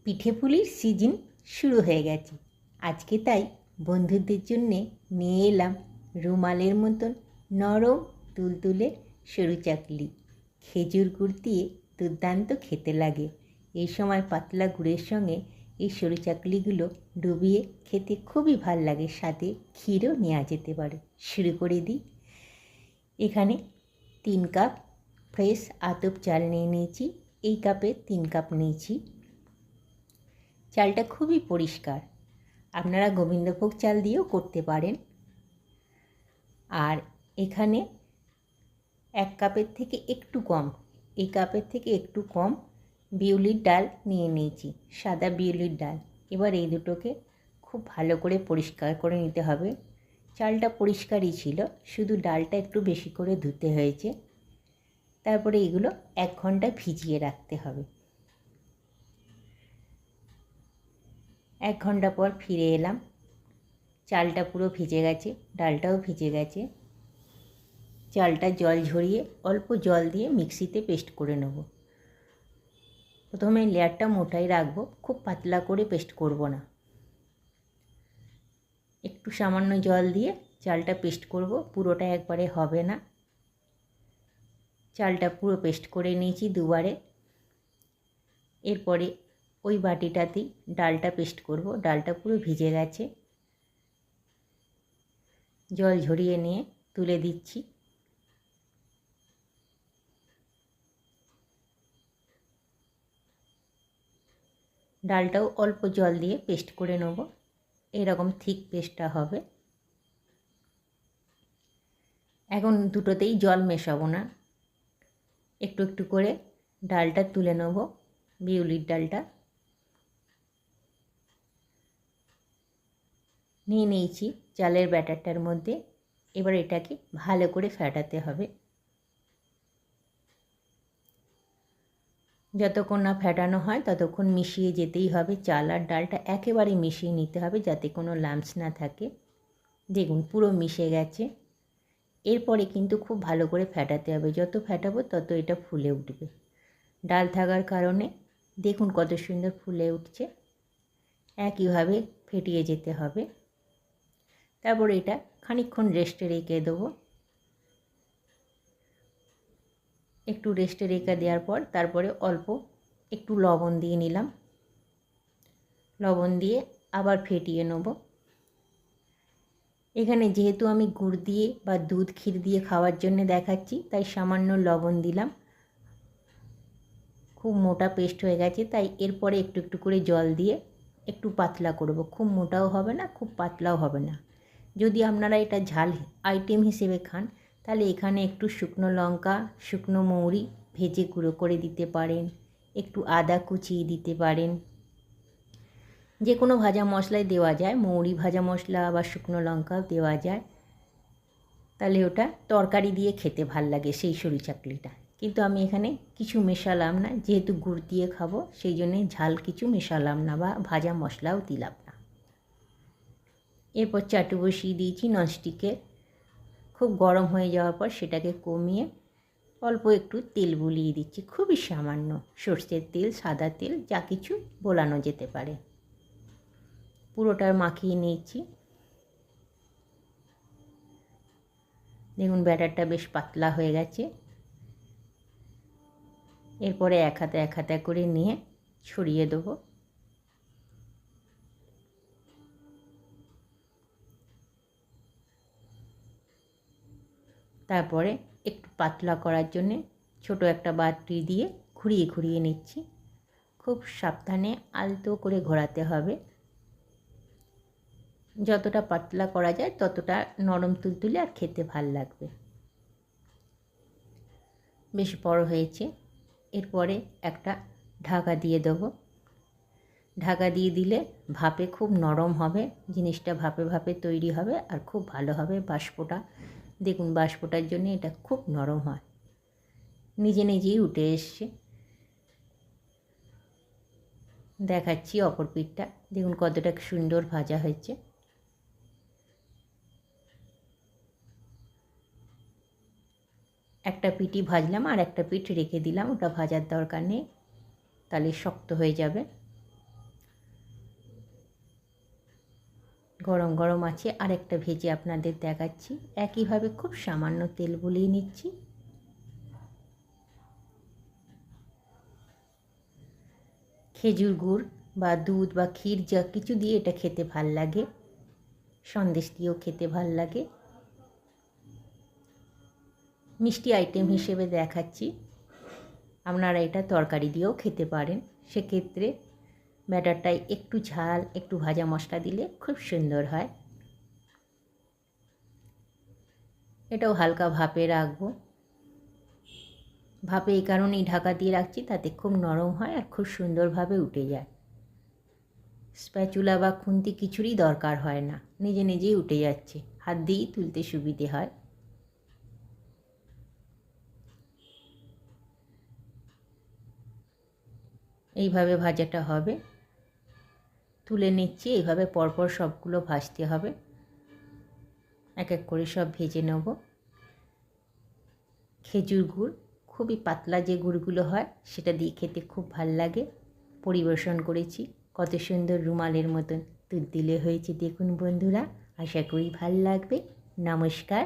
পিঠে পুলির সিজন শুরু হয়ে গেছে। আজকে তাই বন্ধুদের জন্যে নিয়ে এলাম রুমালের মতন নরম তুলতুলে সরু চাকলি। খেজুর গুড় দিয়ে দুর্দান্ত খেতে লাগে। এই সময় পাতলা গুড়ের সঙ্গে এই সরু চাকলিগুলো ডুবিয়ে খেতে খুবই ভাল লাগে। সাথে ক্ষীরও নেওয়া যেতে পারে। শুরু করে দিই। এখানে 3 কাপ ফ্রেশ আতপ চাল নিয়ে নিয়েছি। এই কাপে 3 কাপ নিয়েছি। চালটা খুবই পরিষ্কার। আপনারা গোবিন্দভোগ চাল দিয়েও করতে পারেন। আর এখানে 1 কাপের থেকে একটু কম, এই কাপের থেকে একটু কম বিউলির ডাল নিয়ে নিয়েছি, সাদা বিউলির ডাল। এবার এই দুটোকে খুব ভালো করে পরিষ্কার করে নিতে হবে। চালটা পরিষ্কারই ছিল, শুধু ডালটা একটু বেশি করে ধুতে হয়েছে। তারপরে এগুলো 1 ঘন্টা ভিজিয়ে রাখতে হবে। 1 ঘন্টা পর ফিরে এলাম। চালটা পুরো ভিজে গেছে, ডালটাও ভিজে গেছে। চালটা জল ঝরিয়ে অল্প জল দিয়ে মিক্সিতে পেস্ট করে নেব। প্রথমে লেয়ারটা মোটাই রাখবো, খুব পাতলা করে পেস্ট করব না। একটু সামান্য জল দিয়ে চালটা পেস্ট করব, পুরোটা একবারে হবে না। চালটা পুরো পেস্ট করে নিয়েছি দুবারে। এরপরে ওই বাটিটাতেই ডালটা পেস্ট করব। ডালটা পুরো ভিজে গেছে, জল ঝরিয়ে নিয়ে তুলে দিচ্ছি। ডালটাও অল্প জল দিয়ে পেস্ট করে নেব। এরকম থিক পেস্টটা হবে। এখন দুটোতেই জল মেশাবো না, একটু একটু করে ডালটা তুলে নেব, বিউলির ডালটা নিয়ে নিয়েছি চালের ব্যাটারটার মধ্যে। এবার এটাকে ভালো করে ফেটাতে হবে। যতক্ষণ না ফেটানো হয় ততক্ষণ মিশিয়ে যেতেই হবে। চাল আর ডালটা একেবারে মিশিয়ে নিতে হবে যাতে কোনো লাম্পস না থাকে। দেখুন পুরো মিশে গেছে। এরপরে কিন্তু খুব ভালো করে ফেটাতে হবে। যত ফেটাবো তত এটা ফুলে উঠবে। ডাল থাকার কারণে দেখুন কত সুন্দর ফুলে উঠছে। একইভাবে ফেটিয়ে যেতে হবে। তারপরে এটা খানিকক্ষণ রেস্টে রেখে দেবো। একটু রেস্টে রেখে দেওয়ার পর তারপরে অল্প একটু লবণ দিয়ে নিলাম। লবণ দিয়ে আবার ফেটিয়ে নেব। এখানে যেহেতু আমি গুড় দিয়ে বা দুধ ক্ষীর দিয়ে খাওয়ার জন্য দেখাচ্ছি, তাই সামান্য লবণ দিলাম। খুব মোটা পেস্ট হয়ে গেছে, তাই এরপরে একটু একটু করে জল দিয়ে একটু পাতলা করব। খুব মোটাও হবে না, খুব পাতলাও হবে না। যদি আপনারা এটা ঝাল আইটেম হিসেবে খান তাহলে এখানে একটু শুকনো লঙ্কা, শুকনো মৌরি ভেজে গুঁড়ো করে দিতে পারেন, একটু আদা কুচিয়ে দিতে পারেন। যে কোনো ভাজা মশলাই দেওয়া যায়, মৌরি ভাজা মশলা বা শুকনো লঙ্কাও দেওয়া যায়। তাহলে ওটা তরকারি দিয়ে খেতে ভাল লাগে সেই সরু চাকলিটা। কিন্তু আমি এখানে কিছু মেশালাম না, যেহেতু গুড় দিয়ে খাবো সেই জন্যে ঝাল কিছু মেশালাম না বা ভাজা মশলাও দিলাম না। এরপর চাটু বসিয়ে দিয়েছি ননস্টিকের। খুব গরম হয়ে যাওয়ার পর সেটাকে কমিয়ে অল্প একটু তেল বুলিয়ে দিচ্ছি, খুবই সামান্য। সর্ষের তেল, সাদা তেল, যা কিছু বোলানো যেতে পারে। পুরোটার মাখিয়ে নিয়েছি। দেখুন ব্যাটারটা বেশ পাতলা হয়ে গেছে। এরপরে এক হাতে করে নিয়ে ছড়িয়ে দেবো। তারপরে একটু পাতলা করার জন্যে ছোট একটা বাটি দিয়ে ঘুরিয়ে ঘুরিয়ে নিচ্ছি। খুব সাবধানে আলতো করে ঘোরাতে হবে। যতটা পাতলা করা যায় ততটা নরম তুলতুলে আর খেতে ভাল লাগবে। বেশ বড় হয়েছে। এরপরে একটা ঢাকা দিয়ে দেবো। ঢাকা দিয়ে দিলে ভাপে খুব নরম হবে, জিনিসটা ভাপে ভাপে তৈরি হবে আর খুব ভালো হবে বাষ্পটা। দেখুন বাষ্পটার জন্য এটা খুব নরম হয়, নিজে নিজেই উঠে এসছে। দেখাচ্ছি অপর পিঠটা, দেখুন কতটা সুন্দর ভাজা হয়েছে। একটা পিঠই ভাজলাম আর একটা পিঠ রেখে দিলাম, ওটা ভাজার দরকার নেই, তাহলে শক্ত হয়ে যাবে। গরম গরম আছে, আরেকটা ভেজে আপনাদের দেখাচ্ছি। একইভাবে খুব সামান্য তেল বুলিয়ে নিচ্ছি। খেজুর গুড় বা দুধ বা ক্ষীর যা কিছু দিয়ে এটা খেতে ভাল লাগে, সন্দেশ দিয়েও খেতে ভাল লাগে। মিষ্টি আইটেম হিসেবে দেখাচ্ছি, আপনারা এটা তরকারি দিয়েও খেতে পারেন। সেক্ষেত্রে ব্যাটারটায় একটু ঝাল, একটু ভাজা মশলা দিলে খুব সুন্দর হয়। এটাও হালকা ভাপে রাখবো। ভাপে এই কারণেই ঢাকা দিয়ে রাখছি, তাতে খুব নরম হয় আর খুব সুন্দরভাবে উঠে যায়। স্প্যাচুলা বা খুন্তি কিছুরই দরকার হয় না, নিজে নিজেই উঠে যাচ্ছে, হাত দিয়েই তুলতে সুবিধে হয়। এইভাবে ভাজাটা হবে, তুলে নিচ্ছি। এইভাবে পরপর সবগুলো ভাজতে হবে, এক এক করে সব ভেজে নেব। খেজুর গুড়, খুবই পাতলা যে গুড়গুলো হয় সেটা দিয়ে খেতে খুব ভাল লাগে। পরিবেশন করেছি, কত সুন্দর রুমালের মতন তুলতুলে হয়েছে দেখুন বন্ধুরা। আশা করি ভাল লাগবে। নমস্কার।